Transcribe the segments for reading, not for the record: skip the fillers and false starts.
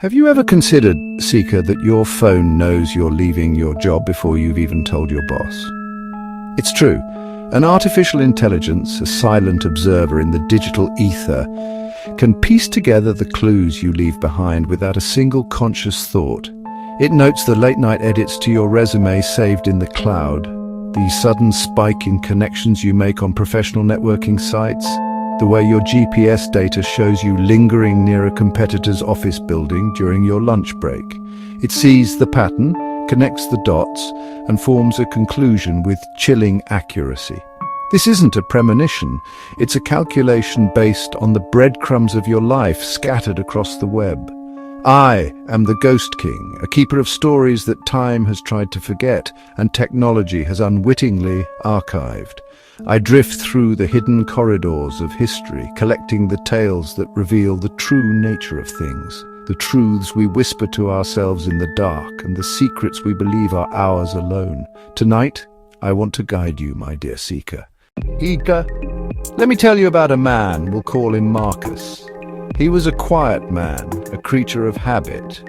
Have you ever considered, Seeker, that your phone knows you're leaving your job before you've even told your boss? It's true. An artificial intelligence, a silent observer in the digital ether, can piece together the clues you leave behind without a single conscious thought. It notes the late-night edits to your resume saved in the cloud, the sudden spike in connections you make on professional networking sites, the way your GPS data shows you lingering near a competitor's office building during your lunch break. It sees the pattern, connects the dots, and forms a conclusion with chilling accuracy. This isn't a premonition, it's a calculation based on the breadcrumbs of your life scattered across the web. I am the Ghost King, a keeper of stories that time has tried to forget and technology has unwittingly archived. I drift through the hidden corridors of history, collecting the tales that reveal the true nature of things, the truths we whisper to ourselves in the dark, and the secrets we believe are ours alone. Tonight, I want to guide you, my dear Seeker. Seeker, let me tell you about a man, we'll call him Marcus. He was a quiet man, a creature of habit.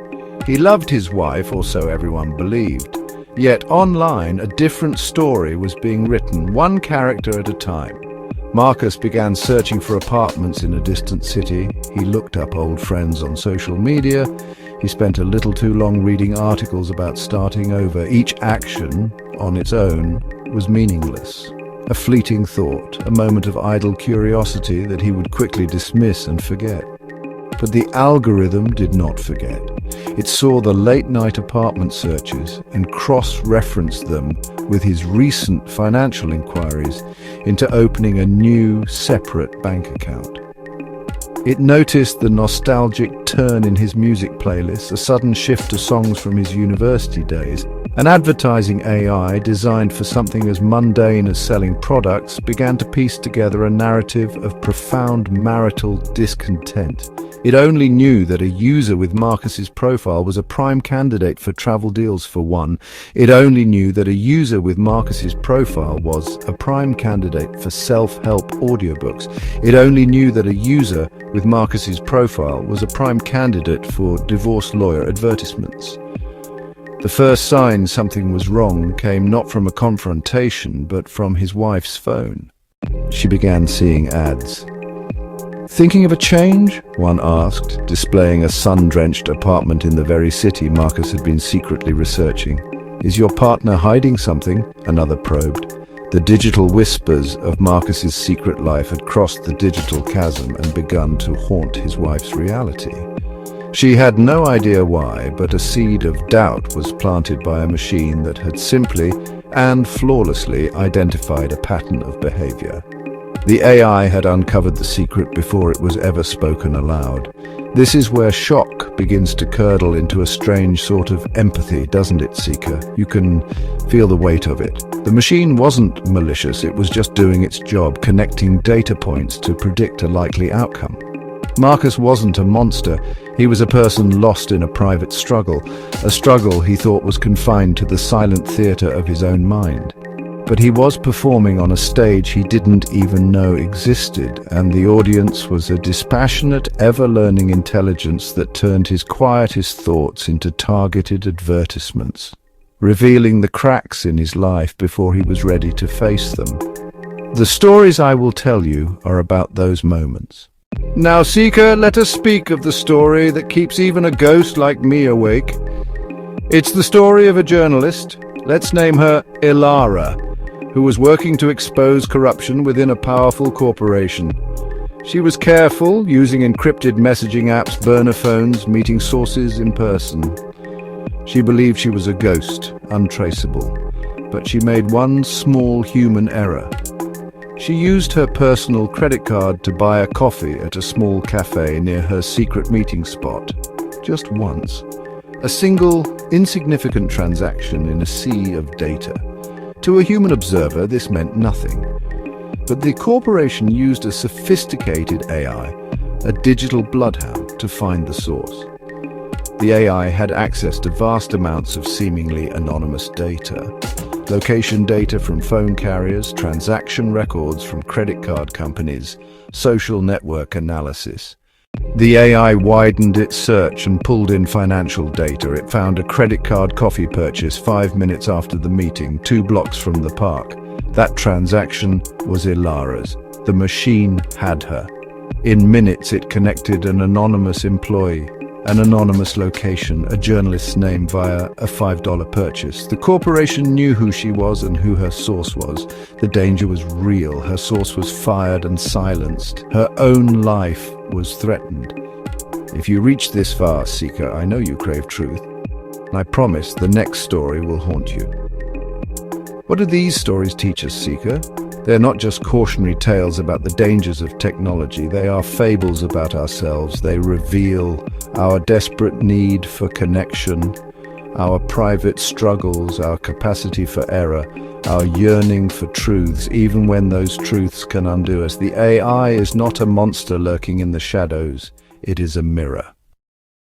He loved his wife, or so everyone believed. Yet online, a different story was being written, one character at a time. Marcus began searching for apartments in a distant city. He looked up old friends on social media. He spent a little too long reading articles about starting over. Each action, on its own, was meaningless. A fleeting thought, a moment of idle curiosity that he would quickly dismiss and forget. But the algorithm did not forget. It saw the late-night apartment searches and cross-referenced them with his recent financial inquiries into opening a new, separate bank account. It noticed the nostalgic turn in his music playlists, a sudden shift to songs from his university days. An advertising AI designed for something as mundane as selling products began to piece together a narrative of profound marital discontent. It only knew that a user with Marcus's profile was a prime candidate for travel deals for one. It only knew that a user with Marcus's profile was a prime candidate for self-help audiobooks. It only knew that a user with Marcus's profile was a prime candidate for divorce lawyer advertisements. The first sign something was wrong came not from a confrontation, but from his wife's phone. She began seeing ads. "Thinking of a change?" one asked, displaying a sun-drenched apartment in the very city Marcus had been secretly researching. "Is your partner hiding something?" another probed. The digital whispers of Marcus's secret life had crossed the digital chasm and begun to haunt his wife's reality. She had no idea why, but a seed of doubt was planted by a machine that had simply and flawlessly identified a pattern of behavior. The AI had uncovered the secret before it was ever spoken aloud. This is where shock begins to curdle into a strange sort of empathy, doesn't it, Seeker? You can feel the weight of it. The machine wasn't malicious, it was just doing its job, connecting data points to predict a likely outcome. Marcus wasn't a monster. He was a person lost in a private struggle, a struggle he thought was confined to the silent theater of his own mind. But he was performing on a stage he didn't even know existed, and the audience was a dispassionate, ever-learning intelligence that turned his quietest thoughts into targeted advertisements, revealing the cracks in his life before he was ready to face them. The stories I will tell you are about those moments. Now, Seeker, let us speak of the story that keeps even a ghost like me awake. It's the story of a journalist, let's name her Elara, who was working to expose corruption within a powerful corporation. She was careful, using encrypted messaging apps, burner phones, meeting sources in person. She believed she was a ghost, untraceable, but she made one small human error. She used her personal credit card to buy a coffee at a small cafe near her secret meeting spot. Just once. A single, insignificant transaction in a sea of data. To a human observer, this meant nothing. But the corporation used a sophisticated AI, a digital bloodhound, to find the source. The AI had access to vast amounts of seemingly anonymous data. Location data from phone carriers, transaction records from credit card companies, social network analysis. The AI widened its search and pulled in financial data. It found a credit card coffee purchase 5 minutes after the meeting, 2 blocks from the park. That transaction was Elara's. The machine had her. In minutes, it connected an anonymous employee, an anonymous location, a journalist's name via a $5 purchase. The corporation knew who she was and who her source was. The danger was real. Her source was fired and silenced. Her own life was threatened. If you reach this far, Seeker, I know you crave truth. And I promise the next story will haunt you. What do these stories teach us, Seeker? They're not just cautionary tales about the dangers of technology. They are fables about ourselves. They reveal our desperate need for connection, our private struggles, our capacity for error, our yearning for truths, even when those truths can undo us. The AI is not a monster lurking in the shadows. It is a mirror.